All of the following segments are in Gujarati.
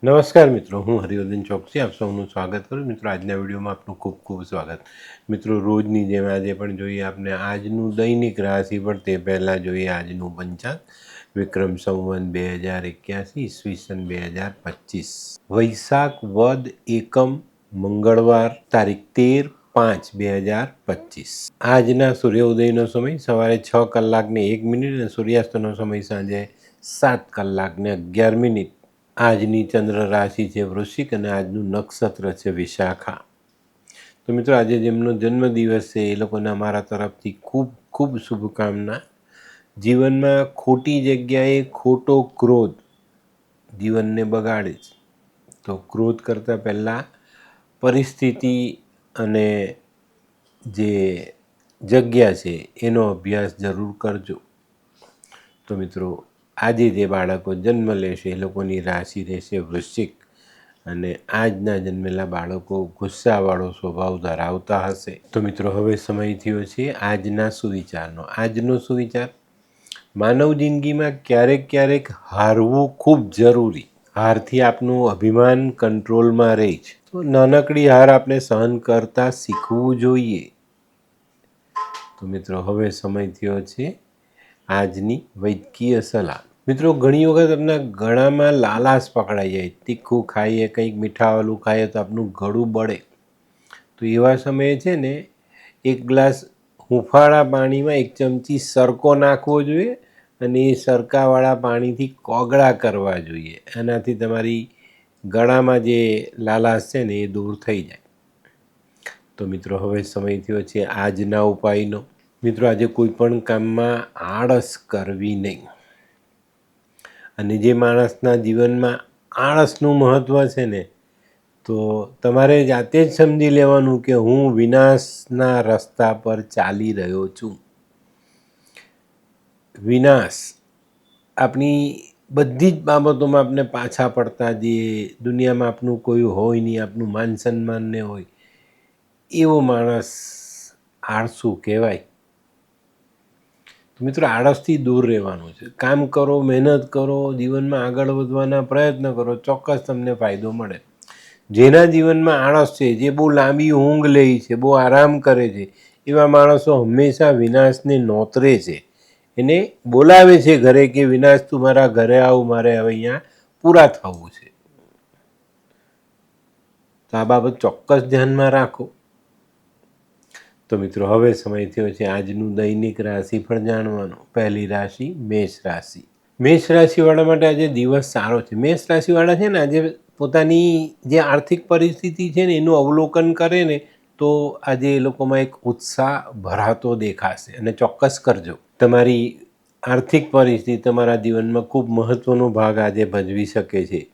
નમસ્કાર મિત્રો, હું હરિવર્ધન ચોકસી આપ સૌનું સ્વાગત કરું. મિત્રો, આજના વિડીયોમાં આપનું ખૂબ ખૂબ સ્વાગત. મિત્રો, રોજની જેમ આજે પણ જોઈએ આપણે આજનું દૈનિક રાશિ, પણ તે પહેલાં જોઈએ આજનું પંચાંગ. વિક્રમ સંવત 2081 ઈસવીસન 2025 વૈશાખ વદ એકમ મંગળવાર તારીખ 13/5/2025. આજના સૂર્યોદયનો સમય સવારે 6:01 અને સૂર્યાસ્તનો સમય સાંજે 7:11. આજની ચંદ્ર રાશિ છે વૃશ્ચિક અને આજનું નક્ષત્ર છે વિશાખા. તો મિત્રો, આજે જેમનો જન્મદિવસ છે એ લોકોને અમારા તરફથી ખૂબ ખૂબ શુભકામના. જીવનમાં ખોટી જગ્યાએ ખોટો ક્રોધ જીવનને બગાડે છે, તો ક્રોધ કરતાં પહેલાં પરિસ્થિતિ અને જે જગ્યા છે એનો અભ્યાસ જરૂર કરજો. તો મિત્રો, આજે જે બાળકો જન્મ લેશે એ લોકોની રાશિ રહેશે વૃશ્ચિક, અને આજના જન્મેલા બાળકો ગુસ્સાવાળો સ્વભાવ ધરાવતા હશે. તો મિત્રો, હવે સમય થયો છે આજના સુવિચારનો. આજનો સુવિચાર: માનવ જિંદગીમાં ક્યારેક ક્યારેક હારવું ખૂબ જરૂરી. હારથી આપનું અભિમાન કંટ્રોલમાં રહે છે. તો નાનકડી હાર આપણે સહન કરતા શીખવું જોઈએ. તો મિત્રો, હવે સમય થયો છે આજની વૈદ્યકીય સલાહ. મિત્રો, ઘણી વખત આપણા ગળામાં લાલાશ પકડાઈ જાય. તીખું ખાઈએ, કંઈક મીઠાવાળું ખાઈએ તો આપણું ગળું બળે. તો એવા સમયે છે ને, એક ગ્લાસ હુંફાળા પાણીમાં 1 ચમચી સરકો નાખવો જોઈએ અને એ સરકાવાળા પાણીથી કોગળા કરવા જોઈએ. એનાથી તમારી ગળામાં જે લાલાશ છે ને એ દૂર થઈ જાય. તો મિત્રો, હવે સમય થયો છે આજના ઉપાયનો. મિત્રો, આજે કોઈ પણ કામમાં આળસ કરવી નહીં. અને જે માણસના જીવનમાં આળસનું મહત્ત્વ છે ને, તો તમારે જાતે જ સમજી લેવાનું કે હું વિનાશના રસ્તા પર ચાલી રહ્યો છું. વિનાશ આપણી બધી જ બાબતોમાં આપણે પાછા પડતા જઈએ. દુનિયામાં આપનું કોઈ હોય નહીં, આપનું માન સન્માન ને હોય, એવો માણસ આળસુ કહેવાય. મિત્રો, આળસથી દૂર રહેવાનું છે. કામ કરો, મહેનત કરો, જીવનમાં આગળ વધવાના પ્રયત્ન કરો, ચોક્કસ તમને ફાયદો મળે. જેના જીવનમાં આળસ છે, જે બહુ લાંબી ઊંઘ લે છે, બહુ આરામ કરે છે, એવા માણસો હંમેશા વિનાશને નોતરે છે. એને બોલાવે છે ઘરે કે વિનાશ, તું મારા ઘરે આવ, મારે હવે અહીંયા પૂરા થવું છે. તો આ બાબત ચોક્કસ ધ્યાનમાં રાખો. તો મિત્રો, હવે સમય થયો છે આજનું દૈનિક રાશિફળ જાણવાનો. પહેલી રાશિ મેષ રાશિ. મેષ રાશિવાળા માટે આજે દિવસ સારો છે. મેષ રાશિવાળા છે ને, આજે પોતાની જે આર્થિક પરિસ્થિતિ છે ને એનું અવલોકન કરે ને તો આજે એ લોકોમાં એક ઉત્સાહ ભરાતો દેખાશે. અને ચોક્કસ કરજો. તમારી આર્થિક પરિસ્થિતિ તમારા જીવનમાં ખૂબ મહત્ત્વનો ભાગ આજે ભજવી શકે છે.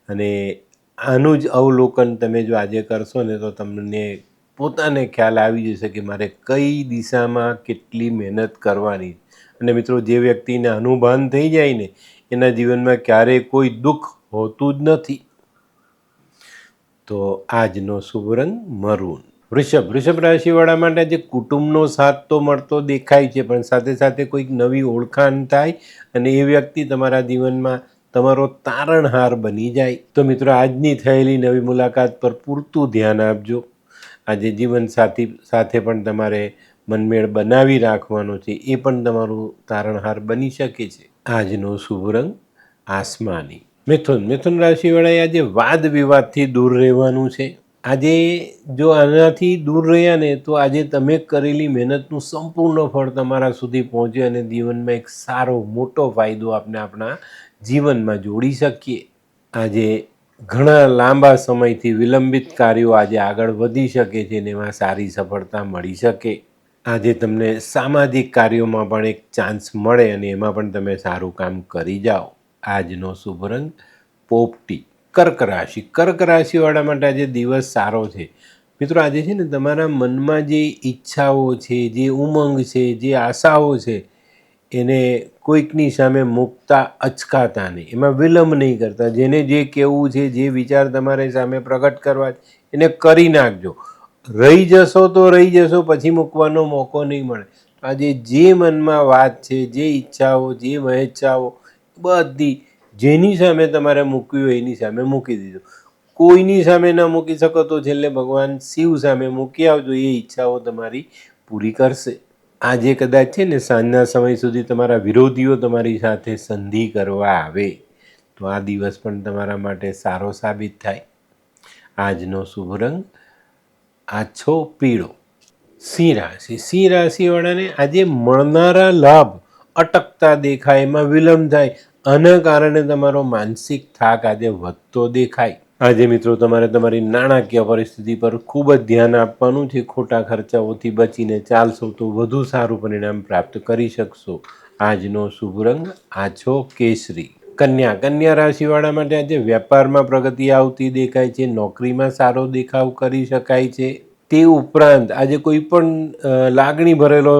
અને આનું જ અવલોકન તમે જો આજે કરશો ને તો તમને પોતાને ખ્યાલ આવી જશે કે મારે કઈ દિશામાં કેટલી મહેનત કરવાની. અને મિત્રો, જે વ્યક્તિને અનુભાન થઈ જાય ને એના જીવનમાં ક્યારેય કોઈ દુઃખ હોતું જ નથી. તો આજનો શુભ રંગ મરૂન. વૃષભ રાશિવાળા માટે આજે કુટુંબનો સાથ તો મળતો દેખાય છે, પણ સાથે સાથે કોઈક નવી ઓળખાણ થાય અને એ વ્યક્તિ તમારા જીવનમાં તમારો તારણહાર બની જાય. તો મિત્રો, આજની થયેલી નવી મુલાકાત પર પૂરતું ધ્યાન આપજો. આજે જીવનસાથી સાથે પણ તમારે મનમેળ બનાવી રાખવાનો છે, એ પણ તમારું તારણહાર બની શકે છે. આજનો શુભ રંગ આસમાની. મિથુન રાશિવાળાએ આજે વાદ વિવાદથી દૂર રહેવાનું છે. આજે જો આનાથી દૂર રહ્યા ને તો આજે તમે કરેલી મહેનતનું સંપૂર્ણ ફળ તમારા સુધી પહોંચે અને જીવનમાં એક સારો મોટો ફાયદો આપણે આપણા જીવનમાં જોડી શકીએ. આજે ઘણા લાંબા સમયથી વિલંબિત કાર્યો આજે આગળ વધી શકે છે અને એમાં સારી સફળતા મળી શકે. આજે તમને સામાજિક કાર્યોમાં પણ એક ચાન્સ મળે અને એમાં પણ તમે સારું કામ કરી જાઓ. આજનો શુભ રંગ પોપટી. કર્ક રાશિવાળા માટે આજે દિવસ સારો છે. મિત્રો, આજે છે ને તમારા મનમાં જે ઈચ્છાઓ છે, જે ઉમંગ છે, જે આશાઓ છે, એને કોઈકની સામે મૂકતા અચકાતા નહીં, એમાં વિલંબ નહીં કરતા. જેને જે કહેવું છે, જે વિચાર તમારી સામે પ્રગટ કરવા એને કરી નાખજો. રહી જશો તો રહી જશો, પછી મૂકવાનો મોકો નહીં મળે. આજે જે મનમાં વાત છે, જે ઈચ્છાઓ, જે મહેચ્છાઓ બધી જેની સામે તમારે મૂકવી હોય એની સામે મૂકી દીધો. કોઈની સામે ન મૂકી શકો તો છેલ્લે ભગવાન શિવ સામે મૂકી આવજો, એ ઈચ્છાઓ તમારી પૂરી કરશે. આજે કદાચ છે ને સાંજના સમય સુધી તમારા વિરોધીઓ તમારી સાથે સંધિ કરવા આવે તો આ દિવસ પણ તમારા માટે સારો સાબિત થાય. આજનો શુભ રંગ આછો પીળો. સિંહ રાશિ. સિંહ રાશિવાળાને આજે મળનારા લાભ અટકતા દેખાય, એમાં વિલંબ થાય. આના કારણે તમારો માનસિક થાક આજે વધતો દેખાય. આજે મિત્રો તમારે તમારી નાણાકીય પરિસ્થિતિ પર ખૂબ જ ધ્યાન આપવાનું છે. ખોટા ખર્ચાઓથી બચીને ચાલશો તો વધુ સારું પરિણામ પ્રાપ્ત કરી શકશો. આજનો શુભ રંગ આછો કેસરી. કન્યા. કન્યા રાશિવાળા માટે આજે વેપારમાં પ્રગતિ આવતી દેખાય છે. નોકરીમાં સારો દેખાવ કરી શકાય છે. તે ઉપરાંત આજે કોઈ પણ લાગણી ભરેલો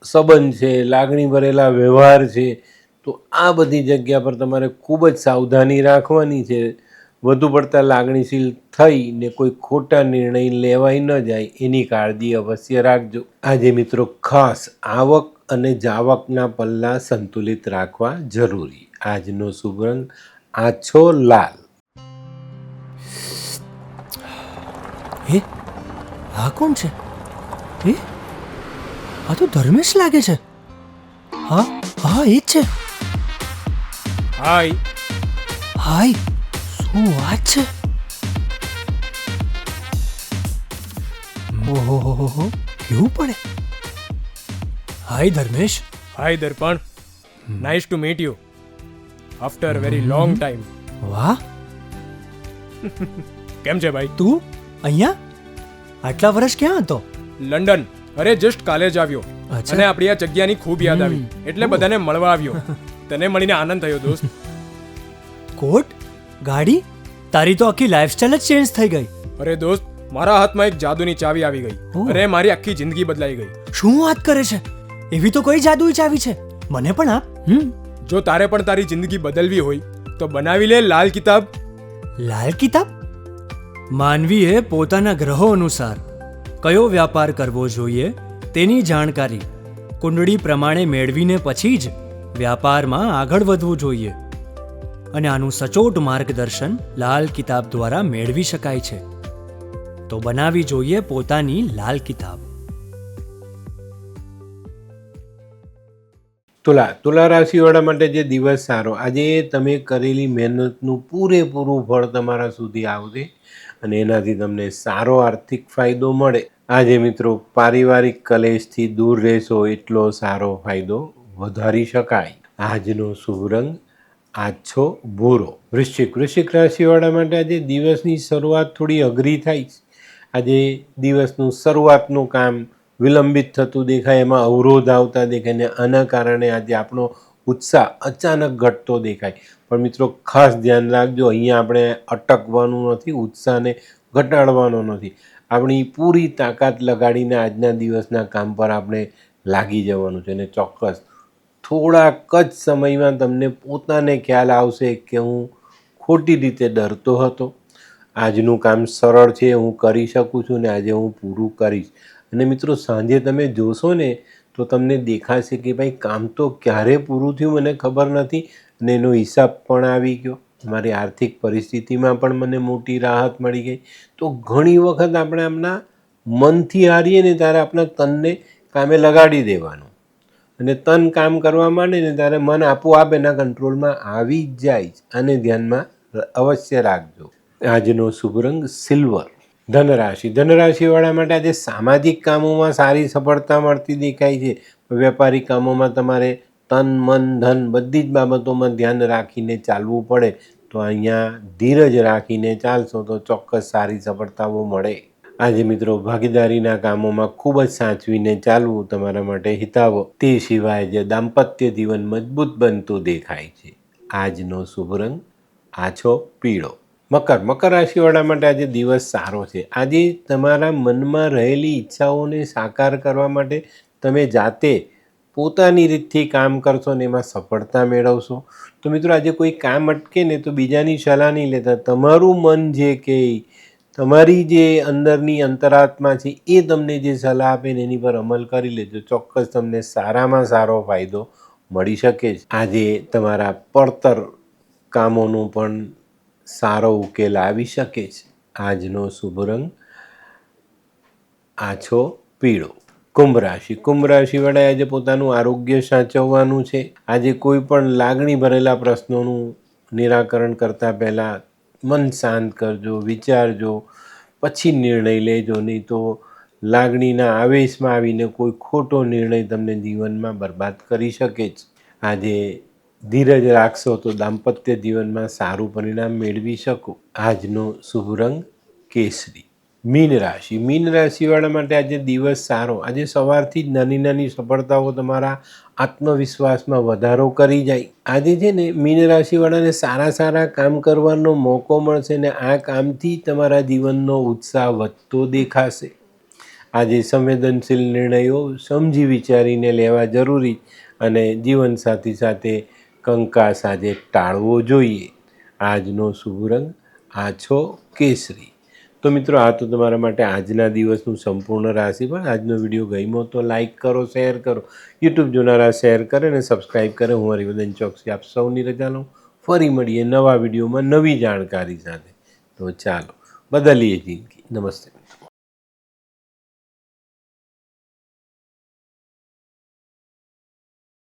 સંબંધ છે, લાગણી ભરેલા વ્યવહાર છે, તો આ બધી જગ્યા પર તમારે ખૂબ જ સાવધાની રાખવાની છે. વધુ પડતા લાગણીશીલ થઈને કોઈ ખોટા નિર્ણય લેવાઈ ન જાય એની કાળજી અવશ્ય રાખજો. આજે મિત્રો ખાસ આવક અને જાવકના પલ્લા સંતુલિત રાખવા જરૂરી. આજનો શુભ રંગ આછો લાલ. હે, આ કોણ છે? હે, આ તો ધર્મેશ લાગે છે. હા હા, એ જ છે. હાય. હાય, શું વાત છે? ઓહો, કેવું પડે? Hi Dharmesh. Hi Darpan. Nice to meet you after very long time. વાહ, કેમ છે ભાઈ? તું અહીંયા આટલા વર્ષ ક્યાં હતો? લંડન. અરે જસ્ટ કાલે જ આવ્યો અચ્છા. અને આપણી આ જગ્યાની ખૂબ યાદ આવી એટલે બધાને મળવા આવ્યો. તને મળીને આનંદ થયો દોસ્ત. કોટ, ગાડી, તારી તો આખી લાઈફસ્ટાઈલ જ ચેન્જ થઈ ગઈ. અરે દોસ્ત, મારા હાથમાં એક જાદુની ચાવી આવી ગઈ ઓહ. અને મારી આખી જિંદગી બદલાઈ ગઈ. શું વાત કરે છે? એવી તો કોઈ જાદુઈ ચાવી છે, મને પણ આપ. જો તારે પણ તારી જિંદગી બદલવી હોય તો બનાવી લે લાલ કિતાબ. લાલ કિતાબ? માનવીએ પોતાના ગ્રહો અનુસાર કયો વ્યાપાર કરવો જોઈએ તેની જાણકારી કુંડળી પ્રમાણે મેળવીને પછી જ વ્યાપારમાં આગળ વધવું જોઈએ. અને આનું સચોટ માર્ગદર્શન લાલ કિતાબ દ્વારા મેળવી શકાય છે. તો બનાવી જોઈએ પોતાની લાલ કિતાબ. તુલા રાશિવાળા માટે જે દિવસ સારો. આજે તમે કરેલી મહેનતનું પૂરેપૂરું ફળ તમારા સુધી આવશે અને એનાથી તમને સારો આર્થિક ફાયદો મળે. આજે મિત્રો પારિવારિક કલેશથી દૂર રહેશો એટલો સારો ફાયદો વધારી શકાય. આજનો શુભ રંગ આછો ભૂરો. વૃશ્ચિક રાશિવાળા માટે આજે દિવસની શરૂઆત થોડી અઘરી થાય છે. આજે દિવસનું શરૂઆતનું કામ વિલંબિત થતું દેખાય, એમાં અવરોધ આવતા દેખાય ને આના કારણે આજે આપણો ઉત્સાહ અચાનક ઘટતો દેખાય. પણ મિત્રો ખાસ ધ્યાન રાખજો, અહીંયા આપણે અટકવાનું નથી, ઉત્સાહને ઘટાડવાનો નથી. આપણી પૂરી તાકાત લગાડીને આજના દિવસના કામ પર આપણે લાગી જવાનું છે અને ચોક્કસ થોડાક જ સમયમાં તમને પોતાને ખ્યાલ આવશે કે હું ખોટી રીતે ડરતો હતો. આજનું કામ સરળ છે, હું કરી શકું છું ને આજે હું પૂરું કરીશ. અને મિત્રો સાંજે તમે જોશો ને તો તમને દેખાશે કે ભાઈ કામ તો ક્યારે પૂરું થયું મને ખબર નથી અને એનો હિસાબ પણ આવી ગયો. મારી આર્થિક પરિસ્થિતિમાં પણ મને મોટી રાહત મળી ગઈ. તો ઘણી વખત આપણે આપણા મનથી હારીએ ને ત્યારે આપણા તનને કામે લગાડી દેવાનું અને તન કામ કરવા માંડે ને ત્યારે મન આપોઆપ એના કંટ્રોલમાં આવી જ જાય. આને ધ્યાનમાં અવશ્ય રાખજો. આજનો શુભ રંગ સિલ્વર. ધનરાશિવાળા માટે આજે સામાજિક કામોમાં સારી સફળતા મળતી દેખાય છે. વેપારી કામોમાં તમારે તન મન ધન બધી જ બાબતોમાં ધ્યાન રાખીને ચાલવું પડે. તો અહીંયા ધીરજ રાખીને ચાલશો તો ચોક્કસ સારી સફળતાઓ મળે. આજે મિત્રો ભાગીદારીના કામોમાં ખૂબ જ સાચવીને ચાલવું તમારા માટે હિતાવહ. તે સિવાય જે દાંપત્ય જીવન મજબૂત બનતું દેખાય છે. આજનો શુભ રંગ આછો પીળો. મકર રાશિવાળા માટે આજે દિવસ સારો છે. આજે તમારા મનમાં રહેલી ઈચ્છાઓને સાકાર કરવા માટે તમે જાતે પોતાની રીતથી કામ કરશો ને એમાં સફળતા મેળવશો. તો મિત્રો આજે કોઈ કામ અટકે ને તો બીજાની સલાહ નહીં લેતા, તમારું મન જે કહે, તમારી જે અંદરની અંતરાત્મા છે એ તમને જે સલાહ આપે ને એની પર અમલ કરી લેજો. ચોક્કસ તમને સારામાં સારો ફાયદો મળી શકે છે. આજે તમારા પડતર કામોનો પણ સારો ઉકેલ આવી શકે છે. આજનો શુભ રંગ આછો પીળો. કુંભ રાશિ. કુંભ રાશિવાળાએ આજે પોતાનું આરોગ્ય સાચવવાનું છે. આજે કોઈ પણ લાગણી ભરેલા પ્રશ્નોનું નિરાકરણ કરતાં પહેલાં મન શાંત કરજો, વિચારજો, પછી નિર્ણય લેજો, નહીં તો લાગણીના આવેશમાં આવીને કોઈ ખોટો નિર્ણય તમને જીવનમાં બરબાદ કરી શકે છે. આજે ધીરજ રાખશો તો દાંપત્ય જીવનમાં સારું પરિણામ મેળવી શકો. આજનો શુભ રંગ કેસરી. મીન રાશિ. મીન રાશિવાળા માટે આજે દિવસ સારો. આજે સવારથી જ નાની નાની સફળતાઓ તમારા આત્મવિશ્વાસમાં વધારો કરી જાય. આજે છે ને મીન રાશિવાળાને સારા સારા કામ કરવાનો મોકો મળશે ને આ કામથી તમારા જીવનનો ઉત્સાહ વધતો દેખાશે. આજે સંવેદનશીલ નિર્ણયો સમજી વિચારીને લેવા જરૂરી અને જીવનસાથી સાથે કંકાસ આજે ટાળવો જોઈએ. આજનો શુભ રંગ આછો કેસરી. તો મિત્રો, આ તો તમારા માટે આજના દિવસનું સંપૂર્ણ રાશિફળ. આજનો વિડીયો ગમ્યો તો લાઈક કરો, શેર કરો. યુટ્યુબ જોનારા શેર કરે અને સબસ્ક્રાઈબ કરે. હું હરિવર્ધન ચોકસી આપ સૌની રજા લઉં. ફરી મળીએ નવા વિડીયોમાં નવી જાણકારી સાથે. તો ચાલો બદલીએ જિંદગી. નમસ્તે.